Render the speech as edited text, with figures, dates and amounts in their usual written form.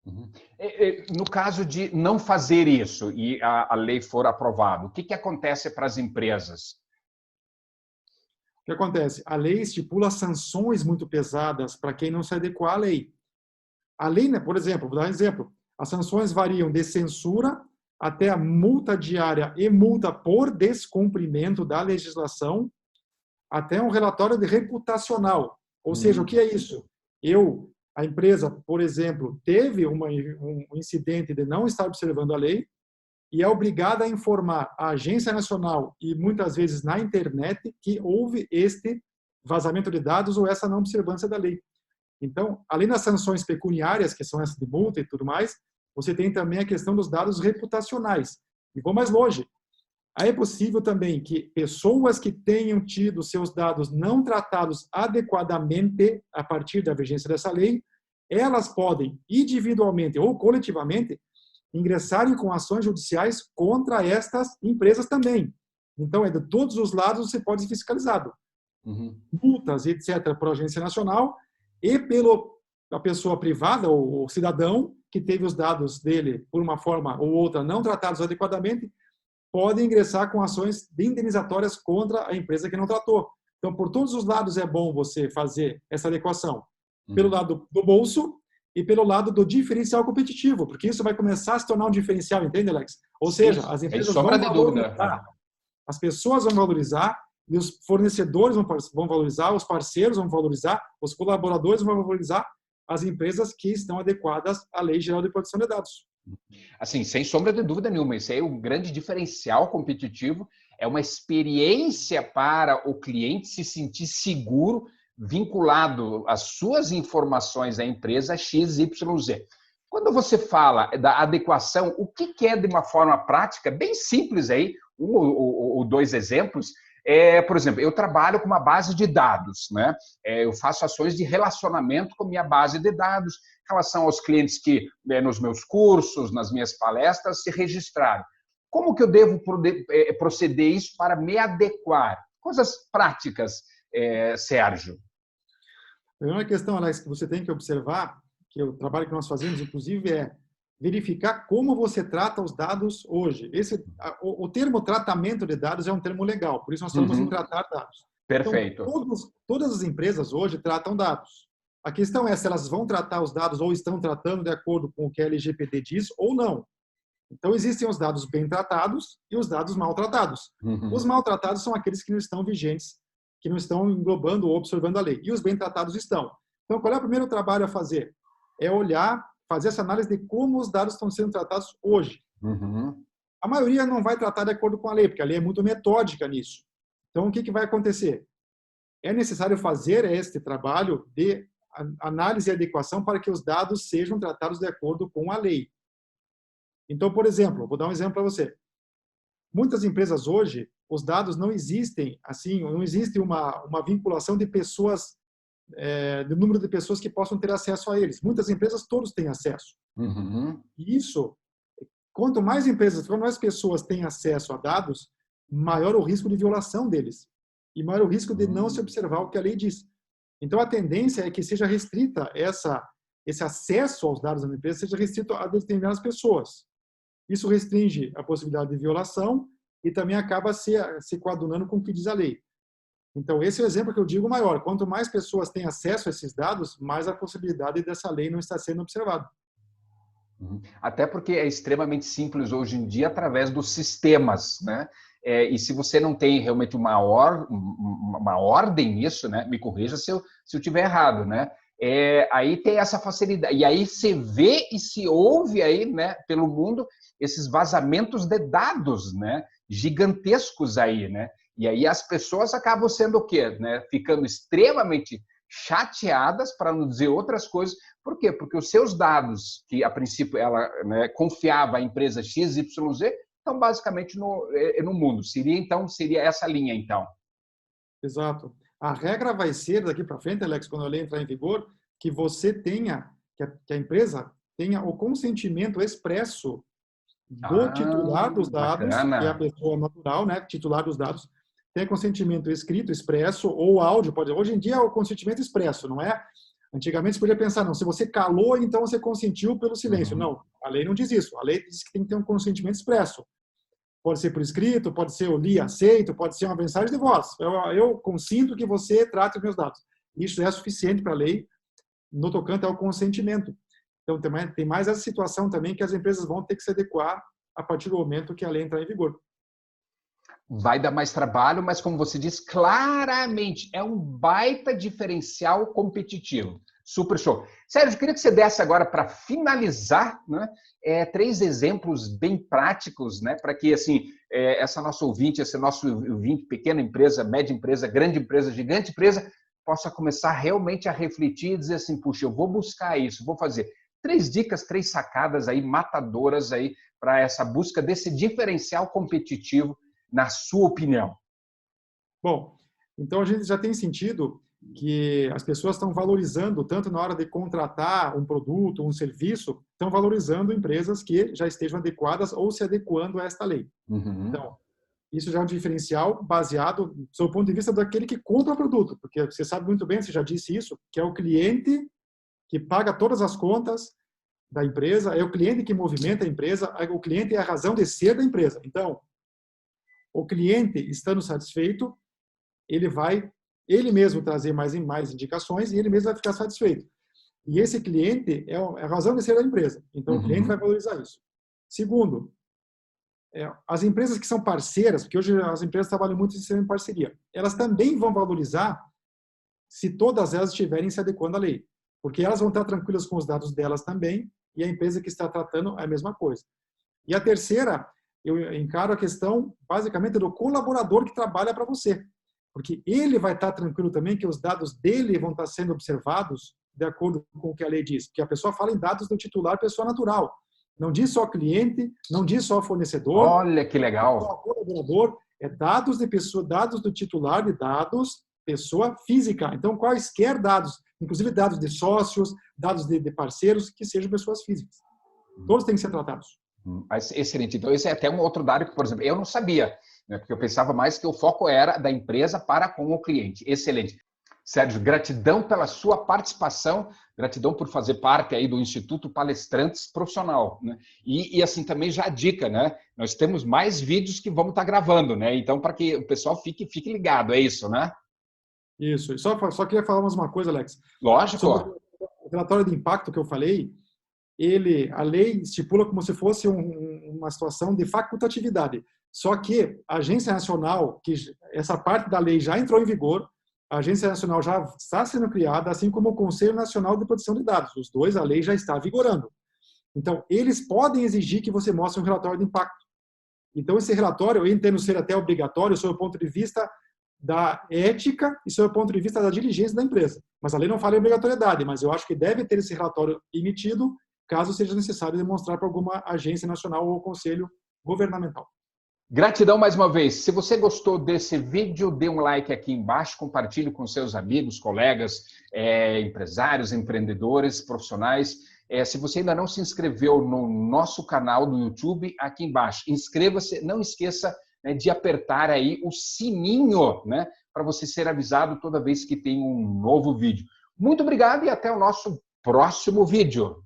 Uhum. No caso de não fazer isso e a lei for aprovada, o que acontece para as empresas? O que acontece? A lei estipula sanções muito pesadas para quem não se adequar à lei. A lei, né, por exemplo, vou dar um exemplo, as sanções variam de censura até a multa diária e multa por descumprimento da legislação, até um relatório de reputacional. Ou seja, o que é isso? A empresa, por exemplo, teve um incidente de não estar observando a lei e é obrigada a informar a Agência Nacional e muitas vezes na internet que houve este vazamento de dados ou essa não observância da lei. Então, além das sanções pecuniárias, que são essas de multa e tudo mais, você tem também a questão dos dados reputacionais. E vou mais longe. Aí é possível também que pessoas que tenham tido seus dados não tratados adequadamente a partir da vigência dessa lei, elas podem, individualmente ou coletivamente, ingressarem com ações judiciais contra estas empresas também. Então, de todos os lados você pode ser fiscalizado. Uhum. Multas, etc., por agência nacional e pela pessoa privada ou cidadão que teve os dados dele, por uma forma ou outra, não tratados adequadamente, pode ingressar com ações indenizatórias contra a empresa que não tratou. Então, por todos os lados é bom você fazer essa adequação. Pelo lado do bolso e pelo lado do diferencial competitivo, porque isso vai começar a se tornar um diferencial, entende, Alex? Ou seja, as empresas vão valorizar, as pessoas vão valorizar, e os fornecedores vão valorizar, os parceiros vão valorizar, os colaboradores vão valorizar as empresas que estão adequadas à Lei Geral de Proteção de Dados. Assim, sem sombra de dúvida nenhuma, isso aí é um grande diferencial competitivo, é uma experiência para o cliente se sentir seguro, vinculado às suas informações à empresa XYZ. Quando você fala da adequação, o que é de uma forma prática, bem simples aí, um ou dois exemplos, por exemplo, eu trabalho com uma base de dados, né? Eu faço ações de relacionamento com minha base de dados, em relação aos clientes que, nos meus cursos, nas minhas palestras, se registraram. Como que eu devo proceder isso para me adequar? Coisas práticas, Sérgio. A primeira questão, Alex, que você tem que observar, que o trabalho que nós fazemos, inclusive, é verificar como você trata os dados hoje. O termo tratamento de dados é um termo legal, por isso nós falamos em tratar dados. Perfeito. Então, todas as empresas hoje tratam dados. A questão é se elas vão tratar os dados ou estão tratando de acordo com o que a LGPD diz ou não. Então, existem os dados bem tratados e os dados maltratados. Os maltratados são aqueles que não estão vigentes, que não estão englobando ou observando a lei. E os bem tratados estão. Então, qual é o primeiro trabalho a fazer? É olhar, fazer essa análise de como os dados estão sendo tratados hoje. A maioria não vai tratar de acordo com a lei, porque a lei é muito metódica nisso. Então, o que vai acontecer? É necessário fazer este trabalho de análise e adequação para que os dados sejam tratados de acordo com a lei. Então, por exemplo, vou dar um exemplo para você. Muitas empresas hoje, os dados não existem, assim, não existe uma vinculação de pessoas, do número de pessoas que possam ter acesso a eles. Muitas empresas, todos têm acesso. E isso, quanto mais pessoas têm acesso a dados, maior o risco de violação deles. E maior o risco de não se observar o que a lei diz. Então, a tendência é que seja restrita esse acesso aos dados da empresa, seja restrito a determinadas pessoas. Isso restringe a possibilidade de violação e também acaba se coadunando com o que diz a lei. Então, esse é o exemplo que eu digo maior. Quanto mais pessoas têm acesso a esses dados, mais a possibilidade dessa lei não estar sendo observada. Até porque é extremamente simples hoje em dia através dos sistemas, né? E se você não tem realmente uma ordem nisso, né? Me corrija se eu estiver errado, né? Aí tem essa facilidade. E aí se vê e se ouve aí, né, pelo mundo, esses vazamentos de dados, né? Gigantescos aí, né? E aí as pessoas acabam sendo o quê? Né? Ficando extremamente chateadas, para não dizer outras coisas. Por quê? Porque os seus dados, que a princípio ela, né, confiava à empresa XYZ, estão basicamente no mundo. Seria essa linha, então. Exato. A regra vai ser, daqui para frente, Alex, quando a lei entrar em vigor, que você tenha, que a empresa tenha o consentimento expresso do titular dos dados, bacana. que é a pessoa natural, né, titular dos dados, tem consentimento escrito, expresso ou áudio, pode. Hoje em dia é o consentimento expresso, não é Antigamente você podia pensar, não, se você calou, então você consentiu pelo silêncio. Não, a lei não diz isso. A lei diz que tem que ter um consentimento expresso. Pode ser por escrito, pode ser eu li, aceito, pode ser uma mensagem de voz. Eu consinto que você trate os meus dados. Isso é suficiente para a lei no tocante ao consentimento. Então, tem mais essa situação também que as empresas vão ter que se adequar a partir do momento que a lei entrar em vigor. Vai dar mais trabalho, mas como você diz, claramente é um baita diferencial competitivo. Super show. Sérgio, eu queria que você desse agora, para finalizar, né, 3 exemplos bem práticos, né, para que assim, essa nossa ouvinte, esse nosso ouvinte, pequena empresa, média empresa, grande empresa, gigante empresa, possa começar realmente a refletir e dizer assim, puxa, eu vou buscar isso, vou fazer. 3 dicas, 3 sacadas aí, matadoras aí, para essa busca desse diferencial competitivo, na sua opinião. Bom, então a gente já tem sentido que as pessoas estão valorizando, tanto na hora de contratar um produto, um serviço, estão valorizando empresas que já estejam adequadas ou se adequando a esta lei. Então, isso já é um diferencial baseado, sob o ponto de vista daquele que compra o produto, porque você sabe muito bem, você já disse isso, que é o cliente que paga todas as contas da empresa, é o cliente que movimenta a empresa, o cliente é a razão de ser da empresa. Então, o cliente, estando satisfeito, ele vai ele mesmo trazer mais indicações e ele mesmo vai ficar satisfeito. E esse cliente é a razão de ser da empresa. Então, o cliente vai valorizar isso. Segundo, as empresas que são parceiras, porque hoje as empresas trabalham muito em parceria, elas também vão valorizar se todas elas estiverem se adequando à lei. Porque elas vão estar tranquilas com os dados delas também e a empresa que está tratando é a mesma coisa. E a terceira, eu encaro a questão, basicamente, do colaborador que trabalha para você. Porque ele vai estar tranquilo também que os dados dele vão estar sendo observados de acordo com o que a lei diz. Porque a pessoa fala em dados do titular pessoa natural. Não diz só cliente, não diz só fornecedor. Olha que legal. Só colaborador, é dados de pessoa, dados do titular de dados, pessoa física. Então, quaisquer dados, inclusive dados de sócios, dados de parceiros, que sejam pessoas físicas. Todos têm que ser tratados. Excelente. Então, esse é até um outro dado que, por exemplo, eu não sabia, né, porque eu pensava mais que o foco era da empresa para com o cliente. Excelente. Sérgio, gratidão pela sua participação, gratidão por fazer parte aí do Instituto Palestrantes Profissional, né? E assim também já a dica, né? Nós temos mais vídeos que vamos estar gravando, né? Então, para que o pessoal fique ligado, é isso, né? Isso. Só queria falar mais uma coisa, Alex. Lógico. Sobre o relatório de impacto que eu falei, a lei estipula como se fosse uma situação de facultatividade. Só que a Agência Nacional, que essa parte da lei já entrou em vigor, a Agência Nacional já está sendo criada, assim como o Conselho Nacional de Proteção de Dados. Os dois, a lei já está vigorando. Então, eles podem exigir que você mostre um relatório de impacto. Então, esse relatório, eu entendo ser até obrigatório, sob o ponto de vista da ética e sob o ponto de vista da diligência da empresa. Mas a lei não fala em obrigatoriedade, mas eu acho que deve ter esse relatório emitido caso seja necessário demonstrar para alguma agência nacional ou conselho governamental. Gratidão mais uma vez. Se você gostou desse vídeo, dê um like aqui embaixo, compartilhe com seus amigos, colegas, empresários, empreendedores, profissionais. Se você ainda não se inscreveu no nosso canal do YouTube, aqui embaixo, inscreva-se. Não esqueça, né, de apertar aí o sininho, né, para você ser avisado toda vez que tem um novo vídeo. Muito obrigado e até o nosso próximo vídeo.